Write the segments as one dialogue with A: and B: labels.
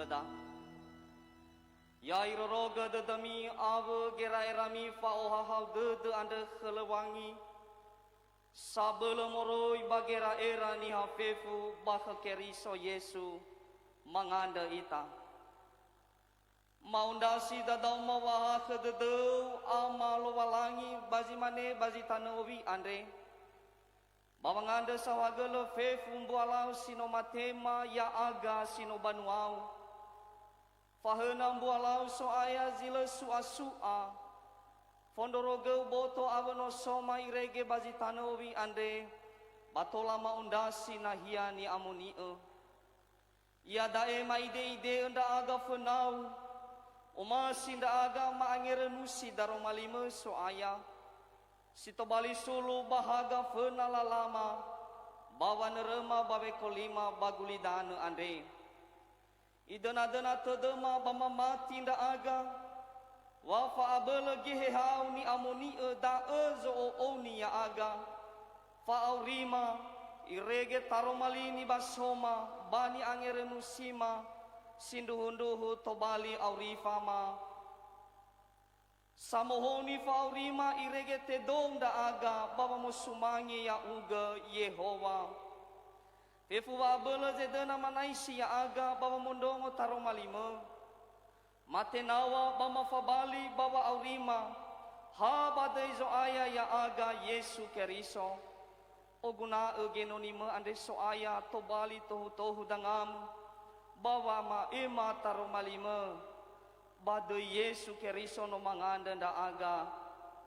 A: dada. Ya iroroga dedemi ave gera erami faohahau dede ande khelewangi. Sabele moroi bagera era ni hafefu baka keriso Yesu manganda ita. Maundasi dadau mawaha kededeu amalo walangi bazimane bazitanowi andre. Bawanganda sawagele fefu mbualau sino matema ya aga sino banuau. Fahena mbualau so aya zile sua-sua. Fondoroge boto avano soma irege bazitanowi andre. Batola maundasi nahiani amonie. Ia dae ma ide-ide enda aga fenau. Uma sinda aga maangere nusi daromalime so aya. Sito bali sulu bahaga fenala lama. Bawa nerema bawe kolima bagulidane ande. Idena-dena tedema bama mati nda aga. Wafa abele gihehau ni amoni da zo oni ya aga. Fa aurima irege taromali ni basoma bani angere nusima. Sinduhunduhu tobali aurifama samohoni faurima irege tedom da aga baba musumangi ya uga Yehova tefuwa bela zedena manaisi ya aga baba mondongo taromalima matenawa bama fabali baba aurima ha badai zo aya ya aga Yesu keriso oguna egenonima ande so aya tobali tohu dangam bawa ma ema taromalima bado Yesu keriso no manganda nda aga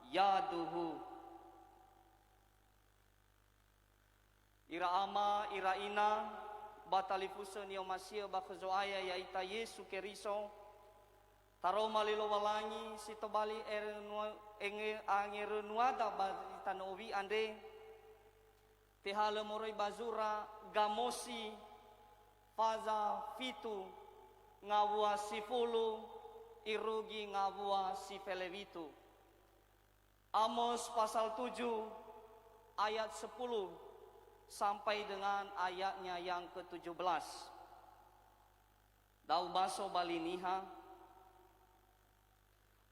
A: yaduhu ira ama ira ina batalifusa ni omasia bakazo aya ya ita Yesu keriso taromalilo walangi sitobali enge angere nuada batanowi ande tehale moroi bazura gamosi faza fitu ngawua sifulu irugi ngawua sifelevitu. Amos pasal 7 ayat 10 sampai dengan ayatnya yang ke-17. Dau baso baliniha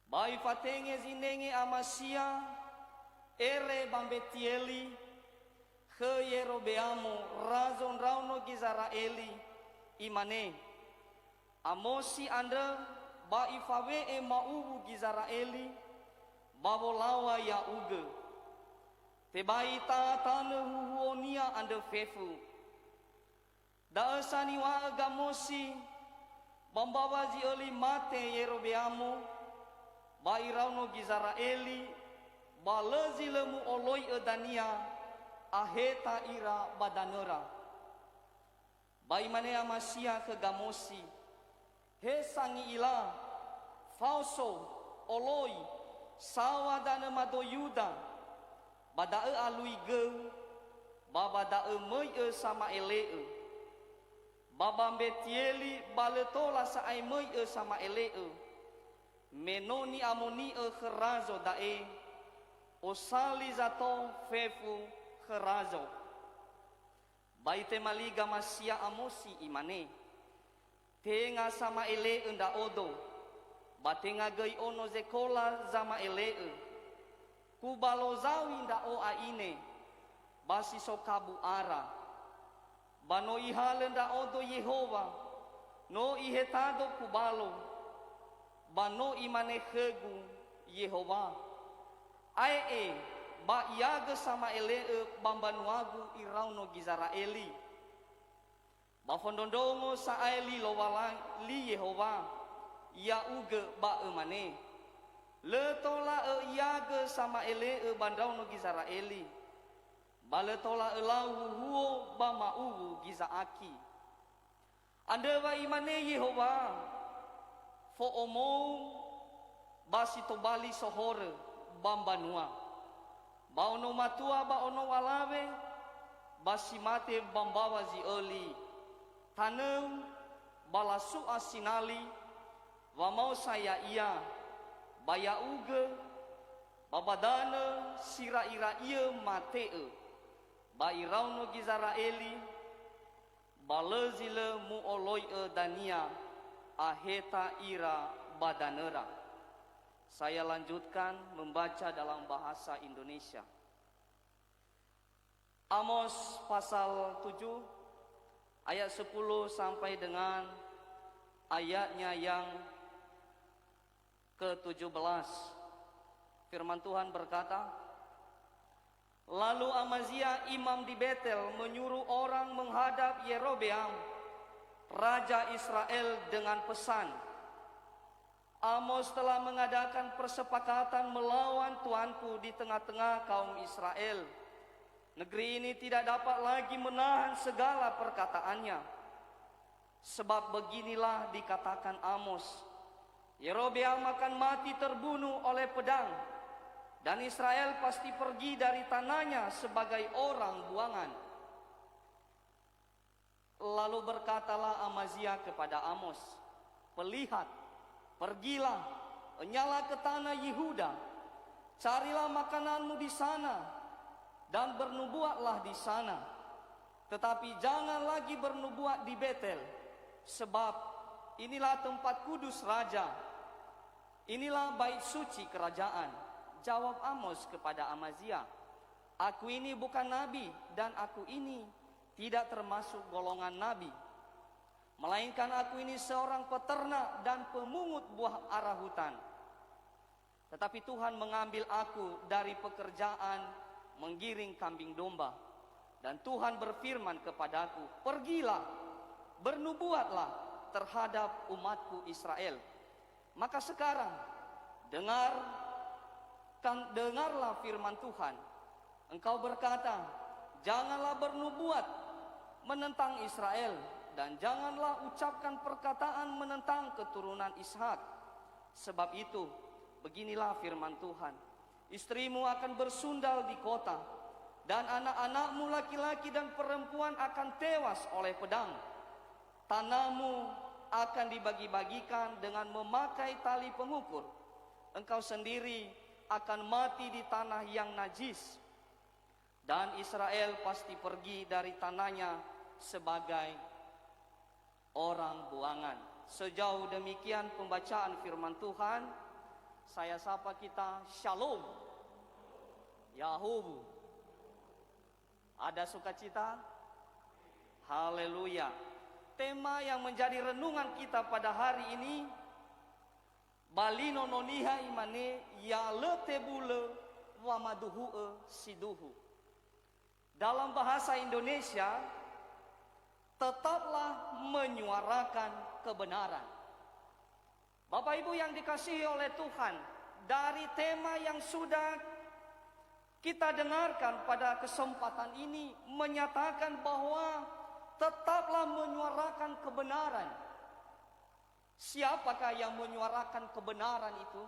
A: bai fatenge zinenge amasia ere bambetieli ke Yerobeamu razon rauno gizaraeli imane amosi anda ba ifawe e maubu gizaraeli babolawa ya uge tebai ta tane huonia anda fefu da asani wa agamosi bambawa zi eli mate Yerobeamu ba irauno gizaraeli ba lezi lemu oloi edania aheta ira badanera bai mane amasia ke gamosi he sangi ila falso oloi sawa dana madoyuda badae alui ge babadae moi sama ele babambe tieli baletola sa ai moi sama ele menoni amoni kherazo dae osali zato fefu kherazo baite maliga masia amosi imane tenga sama ele enda odo batenga gei ono zekola zama ele kubalo zawi nda o aine basi sokabu ara bano ihale nda odo Yehova no ihetado kubalo bano imane khegu Yehova ai ba iaga sama ele bambanuagu irauno gizaraeli ba fondondongo sa aeli lowalang li Yehova ya uge ba emane le tola iaga sama ele bandauno gizaraeli ba le tola elau huo ba mau gizaaki ande wa imane Yehova fo omong basi tobali sohore bambanua baono matua baono walawe basi mate bambawa zi oli taneu balasu asinali wa mau saya ia baya uge babadana sira ira ia matee ba irauno gizaraeli balezile mu oloi dania aheta ira badanera. Saya lanjutkan membaca dalam bahasa Indonesia. Amos pasal 7 ayat 10 sampai dengan ayatnya yang ke-17. Firman Tuhan berkata, lalu Amazia imam di Betel menyuruh orang menghadap Yerobeam raja Israel dengan pesan, Amos telah mengadakan persepakatan melawan tuanku di tengah-tengah kaum Israel. Negeri ini tidak dapat lagi menahan segala perkataannya. Sebab beginilah dikatakan Amos, Yerobeam akan mati terbunuh oleh pedang, dan Israel pasti pergi dari tanahnya sebagai orang buangan. Lalu berkatalah Amazia kepada Amos, "Pelihat, pergilah, nyala ke tanah Yehuda, carilah makananmu di sana, dan bernubuatlah di sana. Tetapi jangan lagi bernubuat di Betel, sebab inilah tempat kudus raja, inilah bait suci kerajaan." Jawab Amos kepada Amazia, "Aku ini bukan nabi, dan aku ini tidak termasuk golongan nabi, melainkan aku ini seorang peternak dan pemungut buah ara hutan. Tetapi Tuhan mengambil aku dari pekerjaan menggiring kambing domba. Dan Tuhan berfirman kepadaku, pergilah, bernubuatlah terhadap umatku Israel. Maka sekarang dengarlah firman Tuhan. Engkau berkata, janganlah bernubuat menentang Israel, dan janganlah ucapkan perkataan menentang keturunan Ishak. Sebab itu, beginilah firman Tuhan, istrimu akan bersundal di kota, dan anak-anakmu laki-laki dan perempuan akan tewas oleh pedang. Tanahmu akan dibagi-bagikan dengan memakai tali pengukur. Engkau sendiri akan mati di tanah yang najis, dan Israel pasti pergi dari tanahnya sebagai orang buangan." Sejauh demikian pembacaan firman Tuhan. Saya sapa kita, Shalom, Yahubu. Ada sukacita? Haleluya. Tema yang menjadi renungan kita pada hari ini, Balino noniha imane ya letebule wamaduhu siduhu. Dalam bahasa Indonesia, tetaplah menyuarakan kebenaran. Bapak Ibu yang dikasihi oleh Tuhan, dari tema yang sudah kita dengarkan pada kesempatan ini menyatakan bahwa tetaplah menyuarakan kebenaran. Siapakah yang menyuarakan kebenaran itu?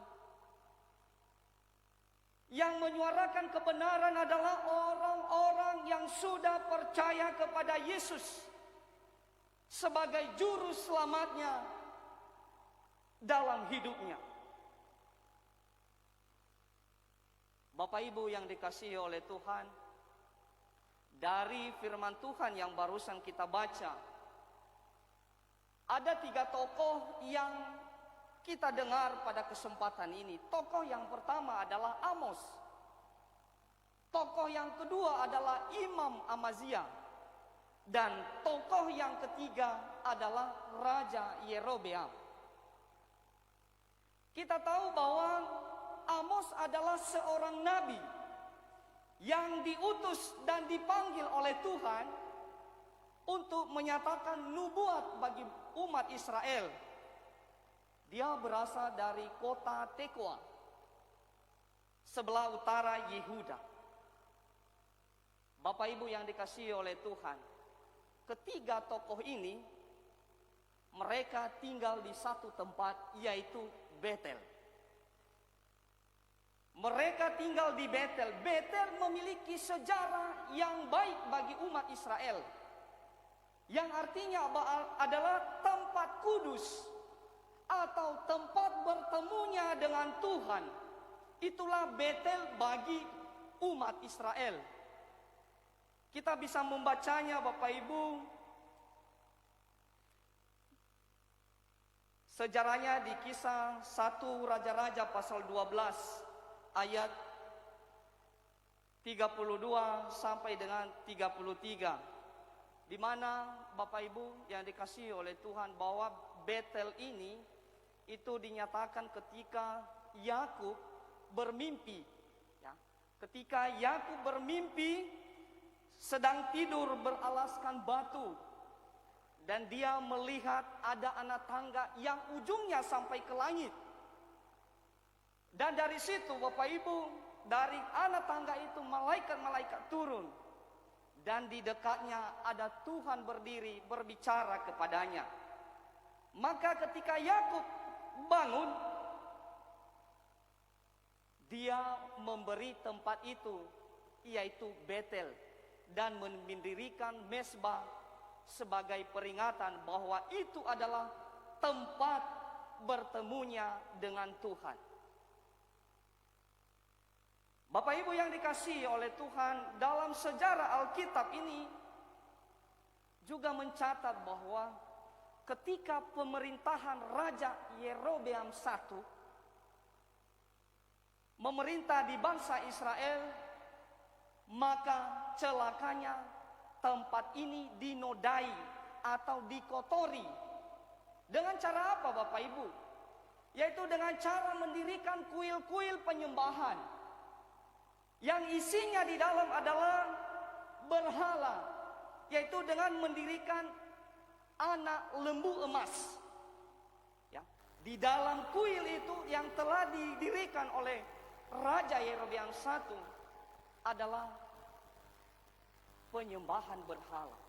A: Yang menyuarakan kebenaran adalah orang-orang yang sudah percaya kepada Yesus sebagai juru selamatnya dalam hidupnya. Bapak Ibu yang dikasihi oleh Tuhan, dari firman Tuhan yang barusan kita baca, ada 3 tokoh yang kita dengar pada kesempatan ini. Tokoh yang pertama adalah Amos. Tokoh yang kedua adalah Imam Amazia. Dan tokoh yang ketiga adalah Raja Yerobeam. Kita tahu bahwa Amos adalah seorang nabi yang diutus dan dipanggil oleh Tuhan untuk menyatakan nubuat bagi umat Israel. Dia berasal dari kota Tekoa, sebelah utara Yehuda. Bapak Ibu yang dikasihi oleh Tuhan, ketiga tokoh ini mereka tinggal di satu tempat, yaitu Betel. Mereka tinggal di Betel. Betel memiliki sejarah yang baik bagi umat Israel, yang artinya adalah tempat kudus atau tempat bertemunya dengan Tuhan. Itulah Betel bagi umat Israel. Kita bisa membacanya Bapak Ibu Sejarahnya di kisah 1 Raja-Raja pasal 12 ayat 32 sampai dengan 33. Di mana Bapak Ibu yang dikasihi oleh Tuhan, bahwa Betel ini itu dinyatakan ketika Yakub bermimpi, ya. Ketika Yakub bermimpi sedang tidur beralaskan batu, dan dia melihat ada anak tangga yang ujungnya sampai ke langit. Dan dari situ Bapak Ibu, dari anak tangga itu malaikat-malaikat turun. Dan di dekatnya ada Tuhan berdiri berbicara kepadanya. Maka ketika Yakub bangun, dia memberi tempat itu, yaitu Betel, dan mendirikan mezbah sebagai peringatan bahwa itu adalah tempat bertemunya dengan Tuhan. Bapak Ibu yang dikasihi oleh Tuhan, dalam sejarah Alkitab ini juga mencatat bahwa ketika pemerintahan Raja Yerobeam I memerintah di bangsa Israel, maka celakanya tempat ini dinodai atau dikotori. Dengan cara apa Bapak Ibu? Yaitu dengan cara mendirikan kuil-kuil penyembahan, yang isinya di dalam adalah berhala, yaitu dengan mendirikan anak lembu emas. Ya, di dalam kuil itu yang telah didirikan oleh Raja Yerobeam I adalah penyembahan berhala.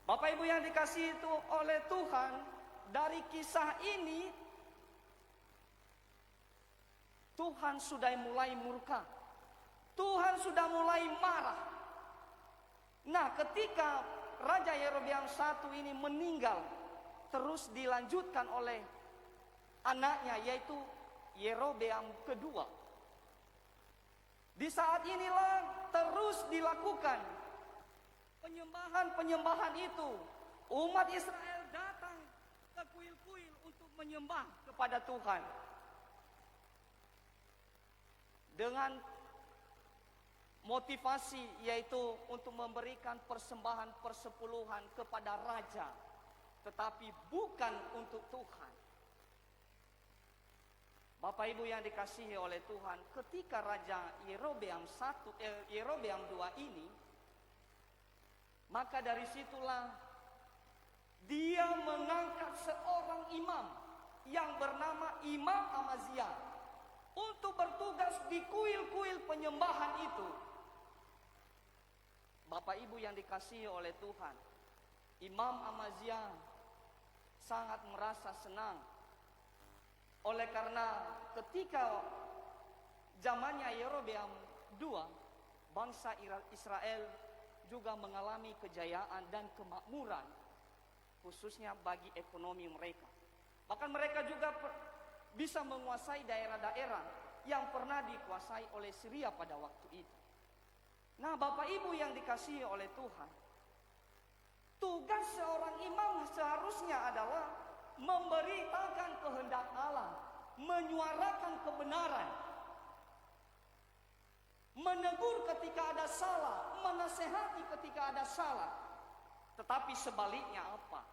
A: Bapak Ibu yang dikasihi itu oleh Tuhan, dari kisah ini Tuhan sudah mulai murka. Tuhan sudah mulai marah. Nah, ketika Raja Yerobeam I ini meninggal, terus dilanjutkan oleh anaknya, yaitu Yerobeam kedua. Di saat inilah terus dilakukan penyembahan itu. Umat Israel datang ke kuil-kuil untuk menyembah kepada Tuhan, dengan motivasi yaitu untuk memberikan persembahan persepuluhan kepada raja, tetapi bukan untuk Tuhan. Bapak Ibu yang dikasihi oleh Tuhan, ketika Raja Yerobeam II ini, maka dari situlah dia mengangkat seorang imam yang bernama Imam Amaziah untuk bertugas di kuil-kuil penyembahan itu. Bapak Ibu yang dikasihi oleh Tuhan, Imam Amaziah sangat merasa senang. Oleh karena ketika zamannya Yerobeam II, bangsa Israel juga mengalami kejayaan dan kemakmuran, khususnya bagi ekonomi mereka. Bahkan mereka juga bisa menguasai daerah-daerah yang pernah dikuasai oleh Syria pada waktu itu. Nah, Bapak Ibu yang dikasihi oleh Tuhan, tugas seorang imam seharusnya adalah memberitakan kehendak Allah, menyuarakan kebenaran, menegur ketika ada salah, menasehati ketika ada salah. Tetapi sebaliknya apa?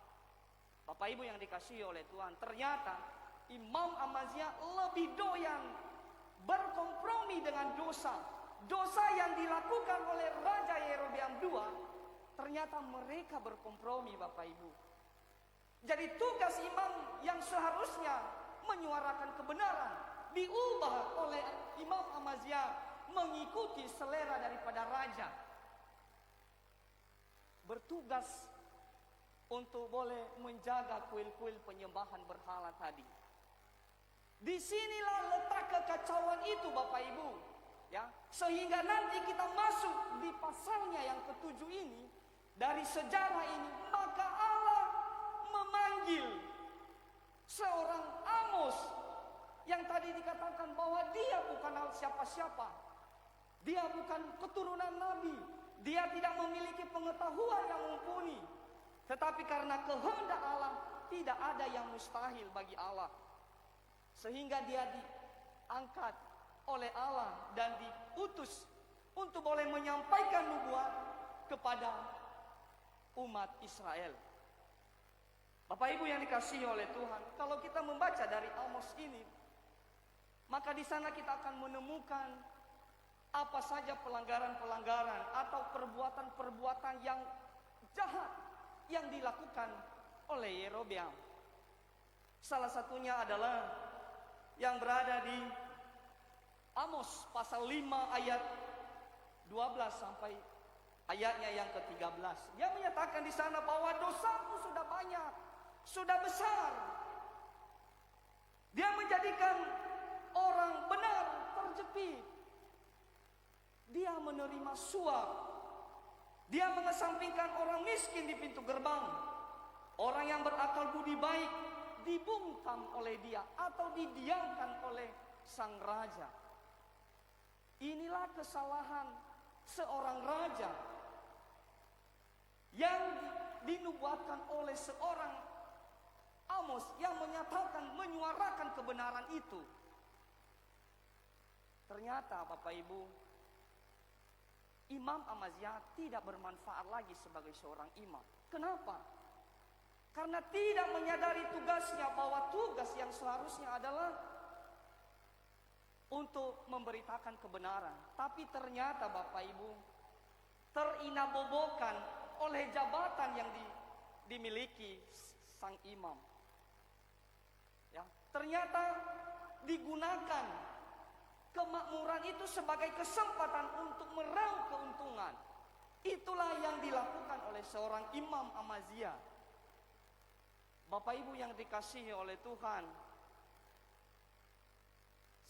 A: Bapak Ibu yang dikasihi oleh Tuhan, ternyata Imam Amaziah lebih doyan berkompromi dengan dosa. Dosa yang dilakukan oleh Raja Yerobeam II, ternyata mereka berkompromi, Bapak Ibu. Jadi tugas imam yang seharusnya menyuarakan kebenaran diubah oleh Imam Amaziah mengikuti selera daripada raja. Bertugas untuk boleh menjaga kuil-kuil penyembahan berhala tadi. Disinilah letak kekacauan itu, Bapak Ibu, ya, sehingga nanti kita masuk di pasalnya yang ke-7 ini, dari sejarah ini, maka Allah memanggil seorang Amos yang tadi dikatakan bahwa dia bukan siapa-siapa, dia bukan keturunan nabi, dia tidak memiliki pengetahuan yang mumpuni, tetapi karena kehendak Allah, tidak ada yang mustahil bagi Allah. Sehingga dia diangkat oleh Allah dan diutus untuk boleh menyampaikan nubuat kepada umat Israel. Bapak Ibu yang dikasihi oleh Tuhan, kalau kita membaca dari Amos ini, maka di sana kita akan menemukan apa saja pelanggaran-pelanggaran atau perbuatan-perbuatan yang jahat yang dilakukan oleh Yerobeam. Salah satunya adalah yang berada di Amos pasal 5 ayat 12 sampai ayatnya yang ke-13. Dia menyatakan di sana bahwa dosamu sudah banyak, sudah besar. Dia menjadikan orang benar terjepit. Dia menerima suap. Dia mengesampingkan orang miskin di pintu gerbang. Orang yang berakal budi baik dibungkam oleh dia atau didiamkan oleh sang raja. Inilah kesalahan seorang raja yang dinubuatkan oleh seorang Amos yang menyatakan, menyuarakan kebenaran itu. Ternyata Bapak Ibu, Imam Amazia tidak bermanfaat lagi sebagai seorang imam. Kenapa? Karena tidak menyadari tugasnya, bahwa tugas yang seharusnya adalah untuk memberitakan kebenaran. Tapi ternyata Bapak Ibu terinabobokan oleh jabatan yang dimiliki sang imam. Ya, ternyata digunakan kemakmuran itu sebagai kesempatan untuk meraup keuntungan. Itulah yang dilakukan oleh seorang Imam Amazia. Bapak Ibu yang dikasihi oleh Tuhan,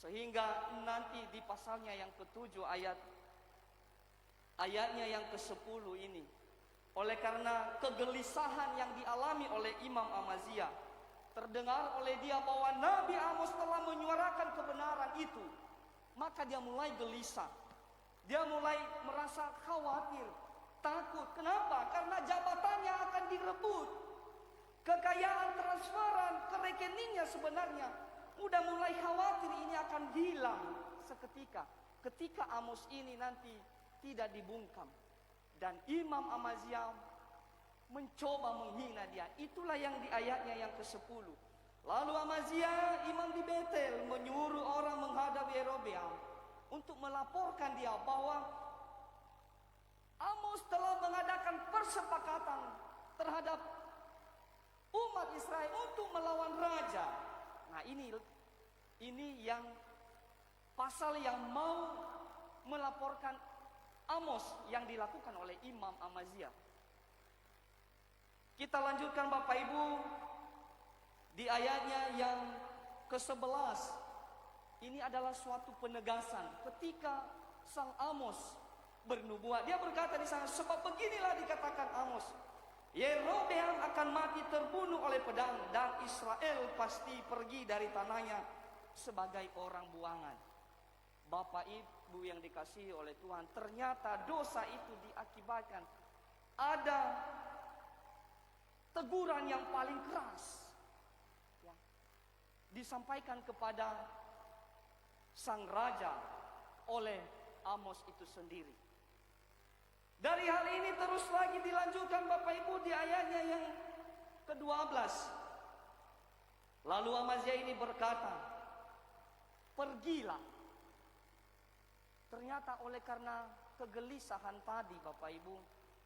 A: sehingga nanti di pasalnya yang ke-7 ayatnya yang ke-10 ini, oleh karena kegelisahan yang dialami oleh Imam Amazia, terdengar oleh dia bahwa Nabi Amos telah menyuarakan kebenaran itu, maka dia mulai gelisah. Dia mulai merasa khawatir, takut. Kenapa? Karena jabatannya akan direbut. Kekayaan transferan ke rekeningnya sebenarnya udah mulai khawatir ini akan hilang seketika. Ketika Amos ini nanti tidak dibungkam. Dan Imam Amazia mencoba menghina dia. Itulah yang di ayatnya yang ke-10. Lalu Amazia, imam di Betel, menyuruh orang menghadap Yerobeam untuk melaporkan dia bahwa Amos telah mengadakan persepakatan terhadap umat Israel untuk melawan raja. Nah, ini yang pasal yang mau melaporkan Amos yang dilakukan oleh Imam Amazia. Kita lanjutkan Bapak Ibu di ayatnya yang ke-11. Ini adalah suatu penegasan ketika sang Amos bernubuat. Dia berkata di sana, sebab beginilah dikatakan Amos, Yerobeam akan mati terbunuh oleh pedang, dan Israel pasti pergi dari tanahnya sebagai orang buangan. Bapak Ibu yang dikasihi oleh Tuhan, ternyata dosa itu diakibatkan ada teguran yang paling keras ya, disampaikan kepada sang raja oleh Amos itu sendiri. Dari hal ini terus lagi dilanjutkan Bapak Ibu di ayatnya yang ke-12. Lalu Amazia ini berkata, pergilah. Ternyata oleh karena kegelisahan tadi Bapak Ibu,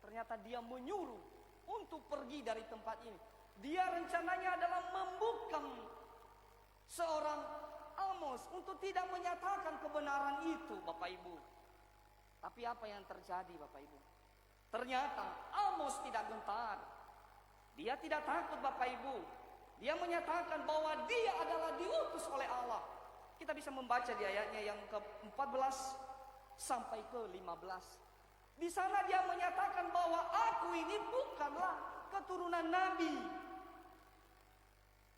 A: ternyata dia menyuruh untuk pergi dari tempat ini. Dia rencananya adalah membungkam seorang Amos untuk tidak menyatakan kebenaran itu Bapak Ibu. Tapi apa yang terjadi Bapak Ibu? Ternyata Amos tidak gentar. Dia tidak takut Bapak Ibu. Dia menyatakan bahwa dia adalah diutus oleh Allah. Kita bisa membaca di ayatnya yang ke-14 sampai ke-15. Di sana dia menyatakan bahwa aku ini bukanlah keturunan nabi,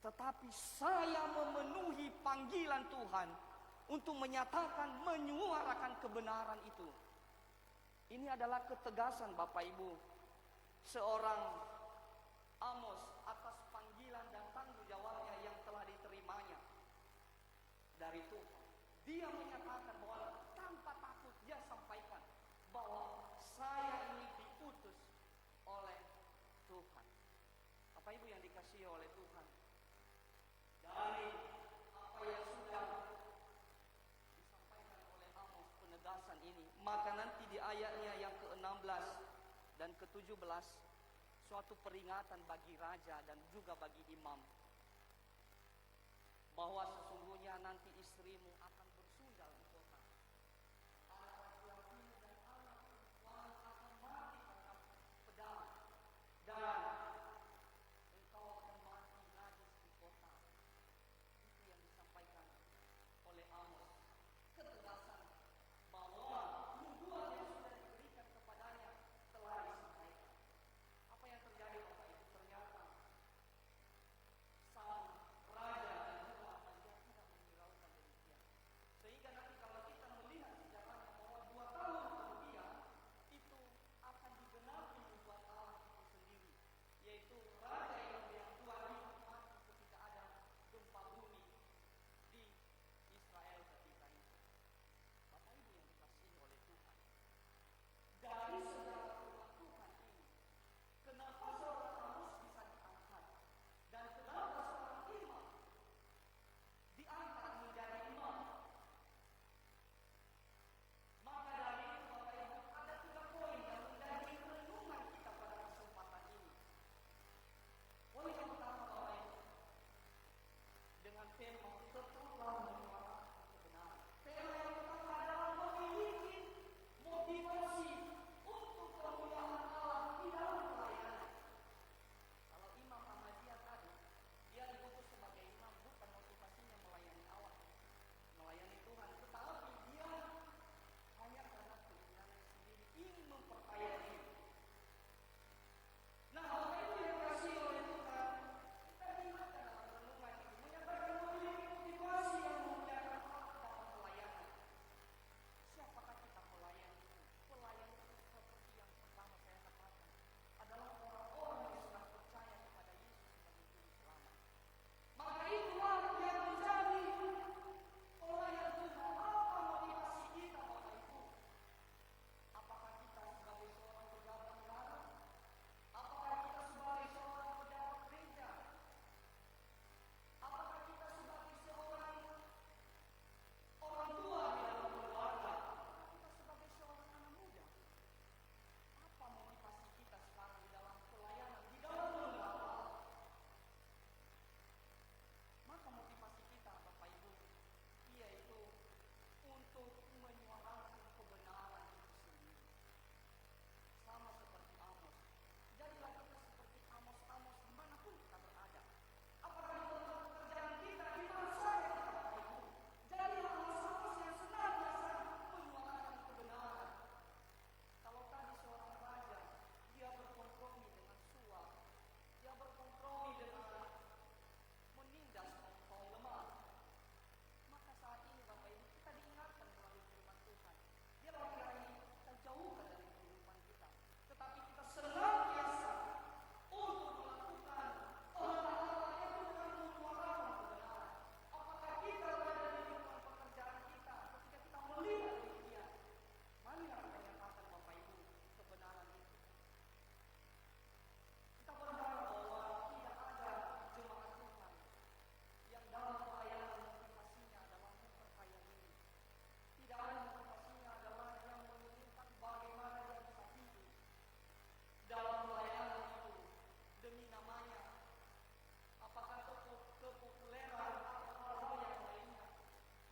A: tetapi saya memenuhi panggilan Tuhan untuk menyatakan, menyuarakan kebenaran itu. Ini adalah ketegasan Bapak Ibu seorang Amos atas panggilan dari Tuhan. Dia menyatakan bahwa tanpa takut dia sampaikan bahwa saya ini diutus oleh Tuhan. Bapak Ibu yang dikasihi oleh Tuhan, dari apa yang sudah disampaikan oleh Amos penegasan ini, maka nanti di ayatnya yang ke-16 dan ke-17 suatu peringatan bagi raja dan juga bagi imam, bahwa sesungguhnya nanti istrimu akan bersundal di kota. Anak laki-lakimu dan anak perempuan akan mati karena pedang, dan engkau akan mati najis di kota. Itu yang disampaikan oleh Amos. Ketegasan bahwa nubuat yang sudah diberikan kepadanya telah disampaikan. Apa yang terjadi Bapak Ibu? Ternyata sang raja dan juga dia tidak menghiraukan demikian. Sehingga nanti kalau kita melihat sejarahnya bahwa 2 tahun kemudian itu akan digenapi nubuat Allah itu sendiri, yaitu raja yang dua ribu mati ketika ada gempa bumi di Israel ketika itu. Bapak Ibu yang dikasihi oleh Tuhan, dari segala firman Tuhan ini, kenapa seorang Amos bisa diangkat dan kenapa seorang imam diangkat menjadi imam? Maka dari itu Bapak Ibu, ada 3 poin yang menjadi renungan kita pada kesempatan ini. Poin yang pertama Bapak Ibu, dengan tema tetaplah menyuarakan kebenaran. Tema yang pertama adalah memiliki motivasi untuk kemuliaan Allah di dalam pelayanan. Kalau Imam Ahmadiyah tadi, dia diutus sebagai imam bukan motivasinya melayani Allah, melayani Tuhan, tetapi dia hanya karena keinginan sendiri ingin memperkaya diri. Nah, Bapak Ibu yang dikasihi oleh Tuhan, kita diingatkan dalam renungan ini menyatakan memiliki motivasi yang memuliakan Allah dalam pelayanan. Siapakah kita pelayan itu? Pelayan itu seperti yang pertama saya katakan adalah orang-orang yang sudah percaya kepada Yesus sebagai Juru Selamat. Maka itulah yang menjadi pelayan Tuhan. Apa motivasi kita Bapak Ibu? Apakah kita sebagai seorang pejabat negara? Apakah kita sebagai seorang pejabat gereja? Apakah kita sebagai seorang orang tua di dalam keluarga? Kita sebagai seorang anak muda. Apa motivasi kita sekarang di dalam pelayanan, di dalam lembaga? Maka motivasi kita Bapak Ibu, yaitu untuk menyuarakan kebenaran itu sendiri. Sama seperti Amos. Jadilah kita seperti Amos-Amos dimanapun kita berada. Apakah di tempat pekerjaan kita, di mana saja Bapak Ibu. Jadilah Amos-Amos yang senantiasa menyuarakan kebenaran. Kalau tadi seorang raja, dia berkompromi dengan suap, dia berkompromi dengan menindas kaum lemah. Maka saat ini Bapak Ibu, kita diingatkan melalui firman Tuhan. Dia lagi-lagi kita jauhkan dari kehidupan kita. Tetapi kita senantiasa untuk melakukan kehendak Allah yang bukan menyuarakan kebenaran. Apakah kita berada di lingkungan pekerjaan kita, ketika kita melihat demikian, marilah kita nyatakan Bapak Ibu kebenaran itu. Kita berharap bahwa tidak ada jemaat Tuhan yang dalam pelayanan motivasinya adalah memperkaya diri. Tidak ada motivasinya adalah yang menunjukkan bagaimana dia bisa hidup dalam pelayanan itu demi namanya. Apakah kepopuleran atau hal-hal yang lainnya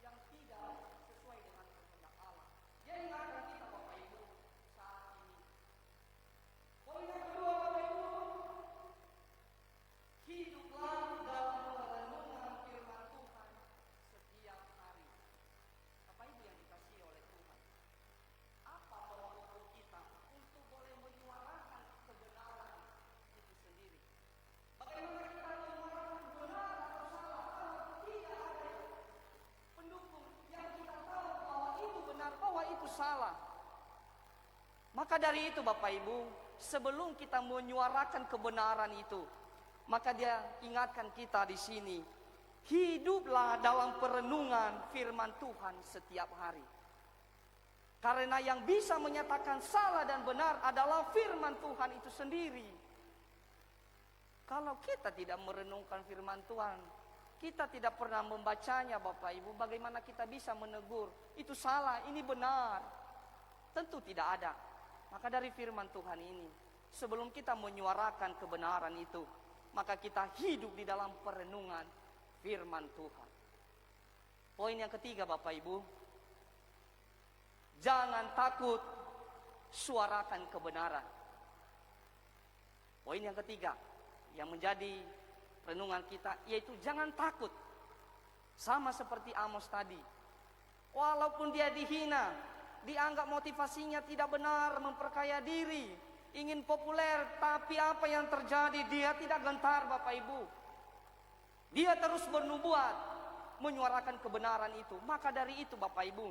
A: yang tidak sesuai dengan kehendak Allah. Dia ingatkan kita Bapak Ibu saat ini. Poin yang kedua Bapak Ibu, hiduplah dalam renungan firman Tuhan setiap hari. Bapak Ibu yang dikasihi oleh Tuhan, apa tolak ukur kita untuk boleh menyuarakan kebenaran itu sendiri? Bagaimana kita menyuarakan benar atau salah kalau tidak ada pendukung yang kita tahu bahwa itu benar, bahwa itu salah? Maka dari itu Bapak Ibu, sebelum kita menyuarakan kebenaran itu, maka dia ingatkan kita di sini Hiduplah dalam perenungan firman Tuhan setiap hari. Karena yang bisa menyatakan salah dan benar adalah firman Tuhan itu sendiri. Kalau kita tidak merenungkan firman Tuhan, kita tidak pernah membacanya Bapak Ibu, bagaimana kita bisa menegur? Itu salah, ini benar. Tentu tidak ada. Maka dari firman Tuhan ini, sebelum kita menyuarakan kebenaran itu, maka kita hidup di dalam perenungan firman Tuhan. Poin yang ketiga Bapak Ibu, jangan takut suarakan kebenaran. Poin yang ketiga yang menjadi renungan kita yaitu jangan takut. Sama seperti Amos tadi. Walaupun dia dihina, dianggap motivasinya tidak benar, memperkaya diri, ingin populer, tapi apa yang terjadi? Dia tidak gentar Bapak Ibu. Dia terus bernubuat, menyuarakan kebenaran itu. Maka dari itu Bapak Ibu,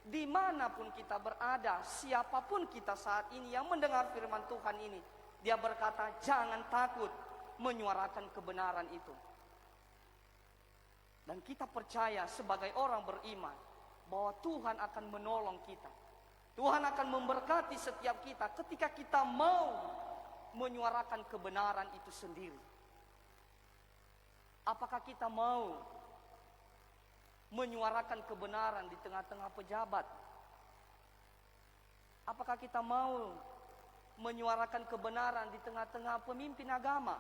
A: dimanapun kita berada, siapapun kita saat ini yang mendengar firman Tuhan ini, dia berkata jangan takut menyuarakan kebenaran itu. Dan kita percaya sebagai orang beriman bahwa Tuhan akan menolong kita. Tuhan akan memberkati setiap kita ketika kita mau menyuarakan kebenaran itu sendiri. Apakah kita mau menyuarakan kebenaran di tengah-tengah pejabat? Apakah kita mau menyuarakan kebenaran di tengah-tengah pemimpin agama?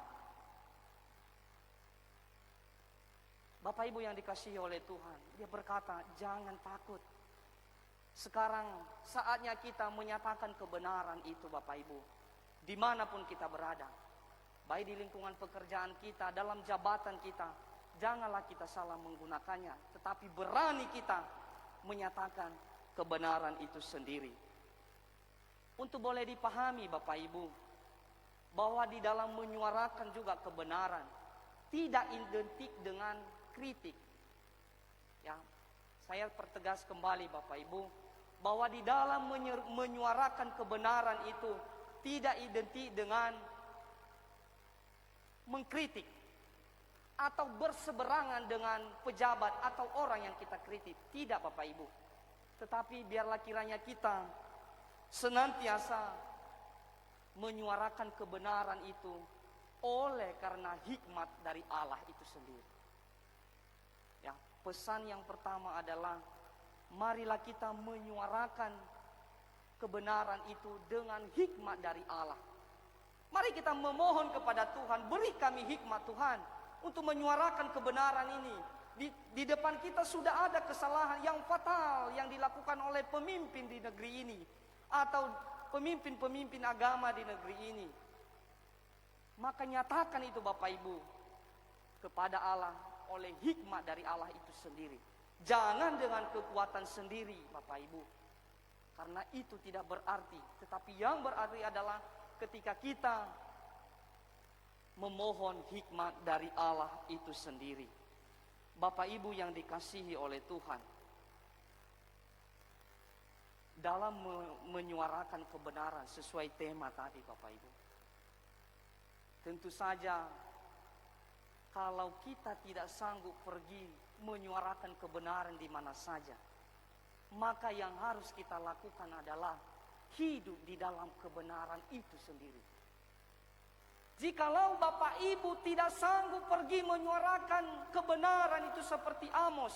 A: Bapak Ibu yang dikasihi oleh Tuhan, dia berkata jangan takut. Sekarang saatnya kita menyatakan kebenaran itu Bapak Ibu, dimanapun kita berada. Baik di lingkungan pekerjaan kita, dalam jabatan kita, janganlah kita salah menggunakannya, tetapi berani kita menyatakan kebenaran itu sendiri. Untuk boleh dipahami Bapak Ibu, bahwa di dalam menyuarakan juga kebenaran tidak identik dengan kritik. Ya, saya pertegas kembali Bapak Ibu, bahwa di dalam menyuarakan kebenaran itu tidak identik dengan mengkritik atau berseberangan dengan pejabat atau orang yang kita kritik. Tidak Bapak Ibu. Tetapi biarlah kiranya kita senantiasa menyuarakan kebenaran itu oleh karena hikmat dari Allah itu sendiri. Ya, pesan yang pertama adalah marilah kita menyuarakan kebenaran itu dengan hikmat dari Allah. Mari kita memohon kepada Tuhan, beri kami hikmat Tuhan untuk menyuarakan kebenaran ini. Di depan kita sudah ada kesalahan yang fatal yang dilakukan oleh pemimpin di negeri ini atau pemimpin-pemimpin agama di negeri ini. Maka nyatakan itu Bapak Ibu kepada Allah oleh hikmat dari Allah itu sendiri. Jangan dengan kekuatan sendiri Bapak Ibu. Karena itu tidak berarti. Tetapi yang berarti adalah ketika kita memohon hikmat dari Allah itu sendiri. Bapak Ibu yang dikasihi oleh Tuhan, dalam menyuarakan kebenaran sesuai tema tadi Bapak Ibu, tentu saja kalau kita tidak sanggup pergi menyuarakan kebenaran di mana saja, maka yang harus kita lakukan adalah hidup di dalam kebenaran itu sendiri. Jikalau Bapak Ibu tidak sanggup pergi menyuarakan kebenaran itu seperti Amos,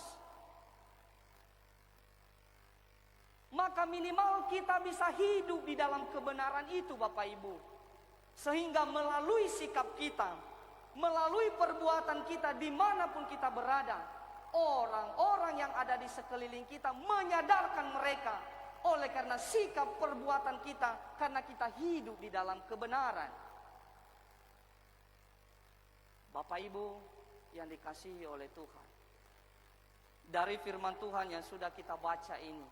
A: maka minimal kita bisa hidup di dalam kebenaran itu Bapak Ibu. Sehingga melalui sikap kita, melalui perbuatan kita dimanapun kita berada, orang-orang yang ada di sekeliling kita menyadarkan mereka oleh karena sikap perbuatan kita, karena kita hidup di dalam kebenaran. Bapak Ibu yang dikasihi oleh Tuhan, dari firman Tuhan yang sudah kita baca ini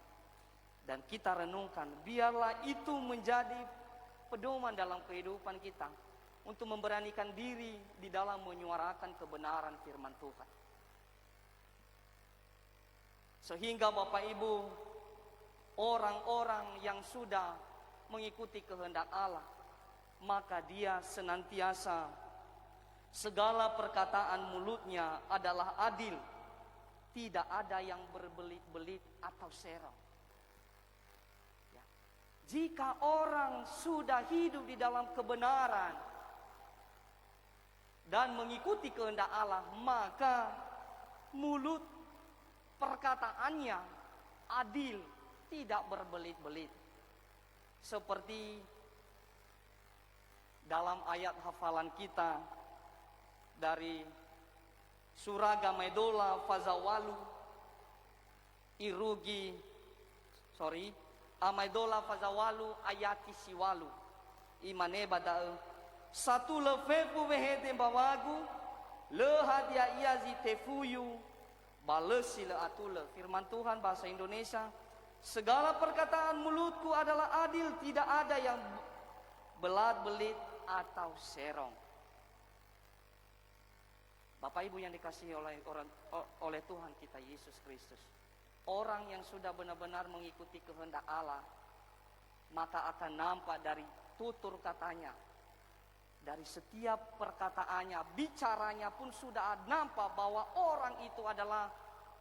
A: dan kita renungkan, biarlah itu menjadi pedoman dalam kehidupan kita untuk memberanikan diri di dalam menyuarakan kebenaran firman Tuhan. Sehingga Bapak Ibu, orang-orang yang sudah mengikuti kehendak Allah, maka dia senantiasa Segala perkataan mulutnya adalah adil. Tidak ada yang berbelit-belit atau serong. Ya. Jika orang sudah hidup di dalam kebenaran dan mengikuti kehendak Allah, maka mulut perkataannya adil, tidak berbelit-belit. Seperti dalam ayat hafalan kita dari Suraga Medola Fazawalu Amaidola Fazawalu ayati siwalu imane badae satu lefefu wehede bawagu le hadia iazi tefuyu balesi le atule. Firman Tuhan bahasa Indonesia, segala perkataan mulutku adalah adil, tidak ada yang belat-belit atau serong. Bapak Ibu yang dikasihi oleh Tuhan kita Yesus Kristus, orang yang sudah benar-benar mengikuti kehendak Allah, maka akan nampak dari tutur katanya, dari setiap perkataannya, bicaranya pun sudah nampak bahwa orang itu adalah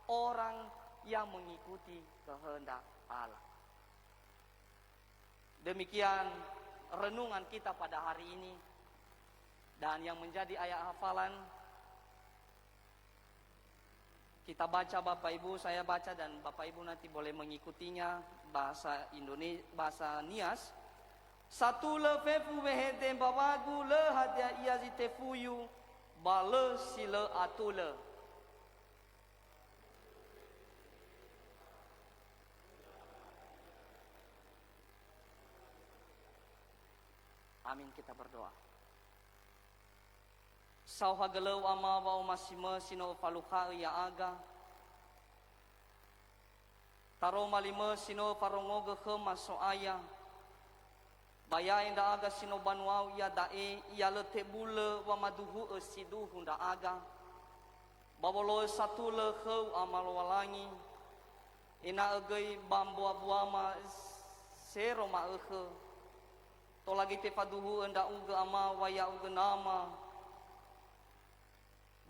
A: orang yang mengikuti kehendak Allah. Demikian renungan kita pada hari ini, dan yang menjadi ayat hafalan kita baca, Bapak Ibu, saya baca dan Bapak Ibu nanti boleh mengikutinya bahasa Indonesia, bahasa Nias. Satu lefefu wehede bawagu le hadia iazi tefuyu bale sile atule. Amin, kita berdoa. Sauhagelau ama wa masime sino faluha ya aga. Taro malime sino farongoge ke masoaya. Baya inda aga sino banwau ya dae ya letebule wa maduhu esidu hunda aga. Babolo satu le khau amal walangi. Ina agei bambua buama sero ma ekhe. Tolagi te paduhu enda uga ama wa ya uga nama.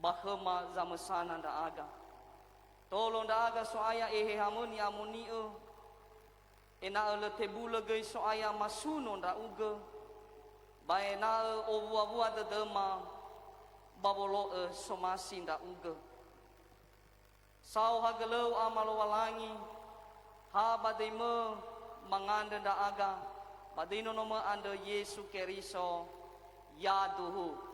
A: Bahema zamesana nda aga. Tolong nda aga soaya ehe hamuni amuni ena ele tebule gei soaya masuno nda uga. Baena obuabua de dema babolo somasi nda uga. Sau hagelau amalo walangi ha bademe manganda nda aga. Badino noma anda Yesu Keriso ya duhu.